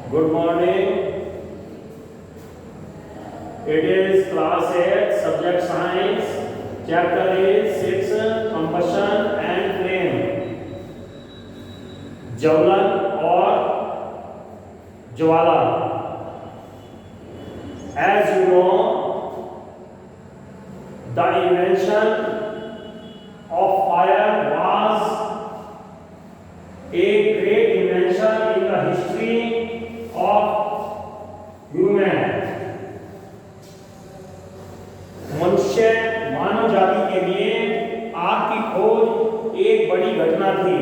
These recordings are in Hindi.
Good morning. It is class 8, subject science. Chapter is 6, combustion and flame. ज्वलन और ज्वाला. As you know, the invention of fire was a great invention in the history of human. मनुष्य मानव जाति के लिए आग की खोज एक बड़ी घटना थी.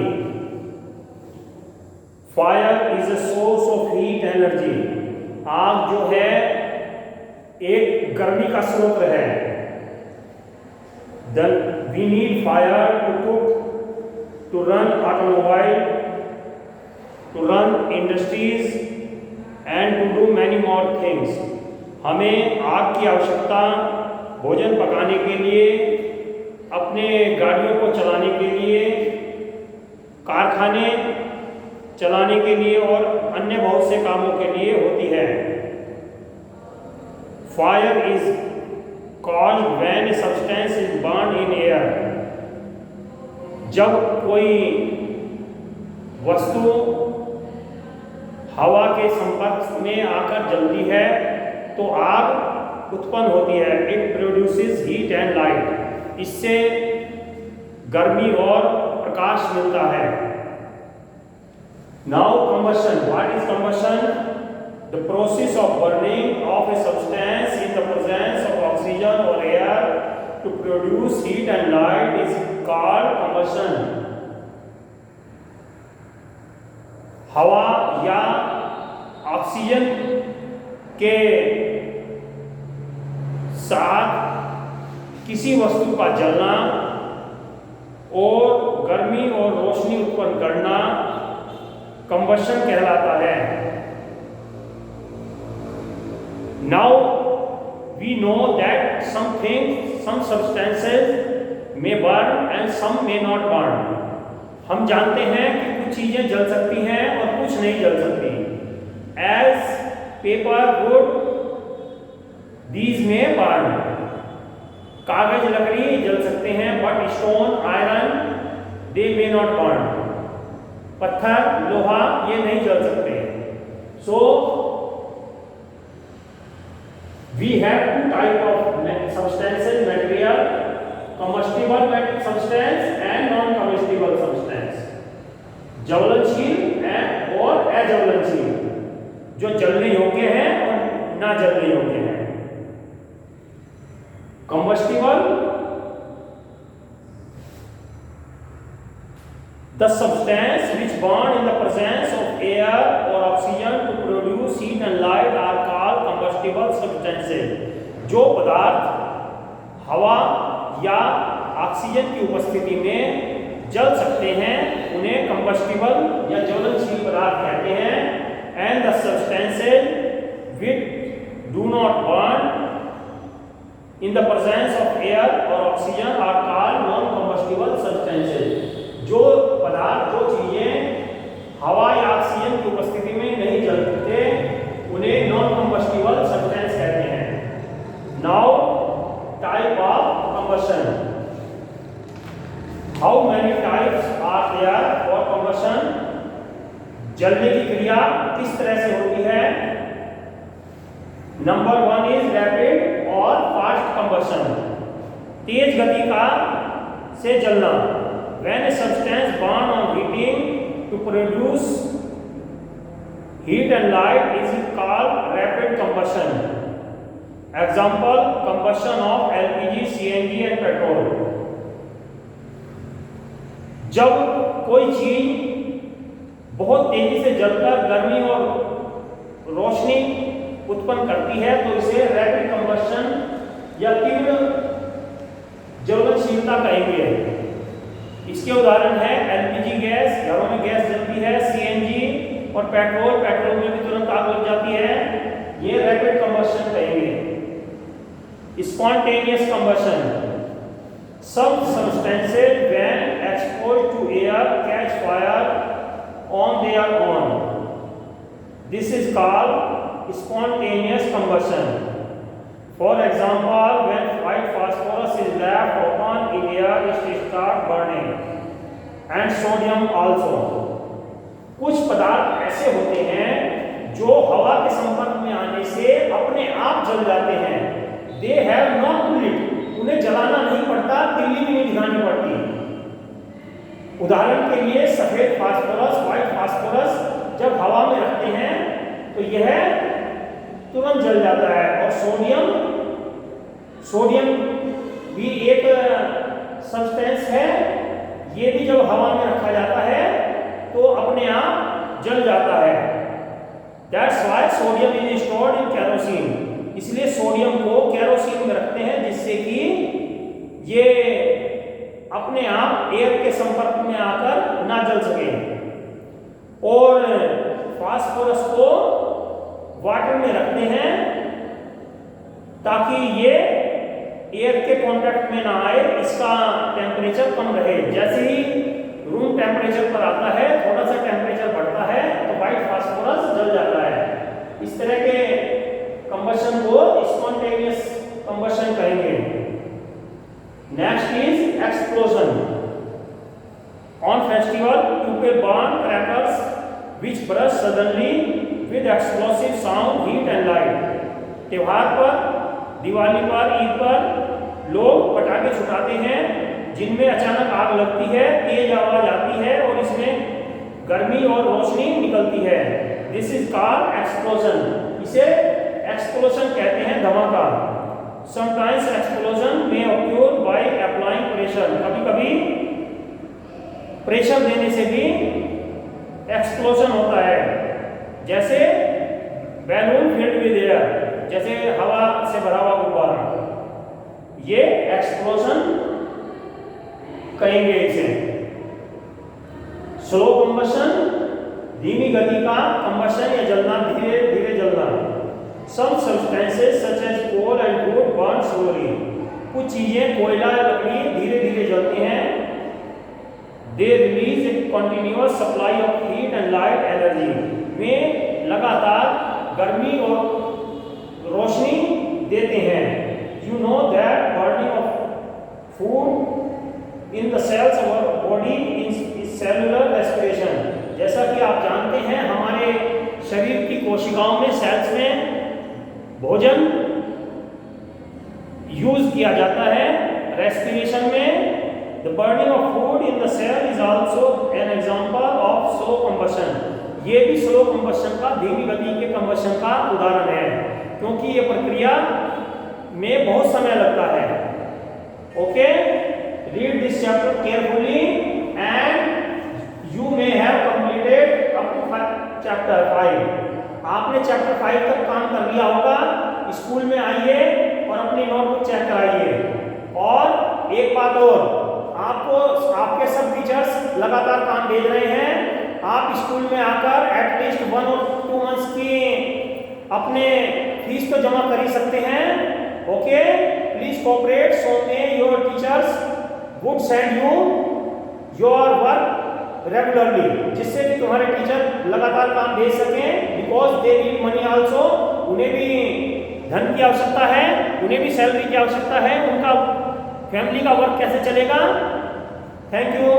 Fire is a source of heat energy. आग जो है एक गर्मी का स्रोत है. Then we need fire to cook, to run automobile, to run industries and to do many more things. हमें आग की आवश्यकता भोजन पकाने के लिए, अपने गाड़ियों को चलाने के लिए, कारखाने चलाने के लिए और अन्य बहुत से कामों के लिए होती है. Fire is called when a substance is burn in air. जब कोई वस्तु हवा के संपर्क में आकर जलती है तो आग उत्पन्न होती है. It produces heat and light. इससे गर्मी और प्रकाश मिलता है. Now combustion. What is combustion? The process of burning of a substance in the presence of oxygen और air to produce heat and light is called combustion. हवा या ऑक्सीजन के साथ किसी वस्तु का जलना और गर्मी और रोशनी उत्पन्न करना कंबशन कहलाता है. Now we know that some substances may burn and some may not burn. हम जानते हैं कि कुछ चीजें जल सकती हैं और कुछ नहीं जल सकती. As paper, wood, these may burn. कागज लकड़ी जल सकते हैं, but stone, iron, they may not burn. पत्थर लोहा ये नहीं जल सकते. So we have two type of substances, material, combustible substance and non-combustible substance. ज्वलनशील और अज्वलनशील, जो जलने योग्य है और ना जलने योग्य है. Combustible, the substance which burn in the presence of air or oxygen to produce heat and light are called combustible substances. जो पदार्थ हवा या ऑक्सीजन की उपस्थिति में जल सकते हैं उन्हें कंबस्टिबल या ज्वलनशील पदार्थ कहते हैं. And the substances which do not burn in the presence of air or oxygen are called non-combustible substances. जो पदार्थ, जो चीजें हवा या ऑक्सीजन की उपस्थिति में नहीं जलते उन्हें नॉन कंबस्टिबल सब्सटेंस कहते हैं. Now type of combustion. How many types are there for combustion? जलने की क्रिया किस तरह से होती है? नंबर 1 इज रैपिड और फास्ट कंबशन. तेज गति का से जलना. When a substance burn on heating to produce heat and light is called rapid combustion. Example, combustion of LPG, CNG and petrol. जब कोई चीज बहुत तेजी से जलकर गर्मी और रोशनी उत्पन्न करती है तो इसे रैपिड कंबशन या तीव्र ज्वलनशीलता कहेंगे. इसके उदाहरण है एलपीजी गैस, घरों में गैस जलती है, सीएनजी और पेट्रोल में भी तुरंत आग लग जाती है. ये रैपिड कंबशन कहेंगे. Spontaneous combustion. Some substances when exposed to air catch fire on their own. This is called spontaneous combustion. For example, when white phosphorus is left open in air, it starts burning, and sodium also. कुछ पदार्थ ऐसे होते हैं जो हवा के संपर्क में आने से अपने आप जल जाते हैं। They have not to lit, उन्हें जलाना नहीं पड़ता, तिल्ली भी नहीं दिखानी पड़ती। उदाहरण के लिए सफेद फास्फोरस, व्हाइट फास्फोरस जब हवा में रखते हैं तो यह तुरंत जल जाता है। और सोडियम भी एक सब्सटेंस है, ये भी जब हवा में रखा जाता है तो अपने आप जल जाता है। That's why sodium is stored in kerosene, इसलिए सोडियम को केरोसिन में रखते हैं जिससे कि ये अपने आप एयर के संपर्क में आकर ना जल सके। और फास्फोरस को वाटर में रखते हैं ताकि ये एयर के कांटेक्ट में ना आए, इसका टेम्परेचर कम रहे। जैसे ही रूम टेम्परेचर पर आता है, थोड़ा सा टेम्परेचर बढ़ता है तो व्हाइट फास्फोरस जल जाता है। इस तरह के कंबशन को स्पॉन्टेनियस कंबशन कहेंगे। Next is explosion. On festival people burn crackers which burst suddenly with explosive sound, heat and light. त्योहार पर, दिवाली पर, ईद पर लोग पटाखे छुटाते हैं जिनमें अचानक आग लगती है, तेज आवाज आती है और इसमें गर्मी और रोशनी निकलती है। This is called explosion. इसे एक्सप्लोजन कहते हैं, धमाका। समटाइम्स एक्सप्लोजन में ऑक्यूर बाय अप्लाइंग प्रेशर, कभी कभी प्रेशर देने से भी एक्सप्लोजन होता है। जैसे बैलून फिल्ड विद एयर, जैसे हवा से भरा हुआ गुब्बारा, ये एक्सप्लोजन कहेंगे इसे। स्लो कंबशन, धीमी गति का कंबशन या जलना, धीरे धीरे जलना। Some substances such as coal and wood burn slowly, कुछ चीजें कोयला या लकड़ी धीरे धीरे जलती हैं। They release a continuous supply of heat and light energy, में लगातार गर्मी और रोशनी देते हैं। You know that burning of food in the cells of our body is cellular respiration. जैसा कि आप जानते हैं, हमारे शरीर की कोशिकाओं में, सेल्स में भोजन यूज किया जाता है रेस्पिरेशन में। The burning of food in the cell is also an example of slow combustion. ये भी स्लो कंबशन का, धीमी गति के कंबशन का उदाहरण है, क्योंकि ये प्रक्रिया में बहुत समय लगता है। Okay, read this chapter carefully and you may have completed up to chapter 5। आपने चैप्टर 5 तक काम कर लिया होगा। स्कूल में आइए और अपनी नोटबुक चेक कराइए। और एक बात और, आपको आपके सब टीचर्स लगातार काम भेज रहे हैं। आप स्कूल में आकर एटलीस्ट 1 और 2 मंथ्स की अपने फीस तो जमा कर ही सकते हैं। Okay, please cooperate so may your teachers would send you your work regularly, जिससे कि तुम्हारे टीचर लगातार काम भेज सकें। Because they need money also, उन्हें भी धन की आवश्यकता है, उन्हें भी सैलरी की आवश्यकता है। उनका फैमिली का वर्क कैसे चलेगा। Thank you.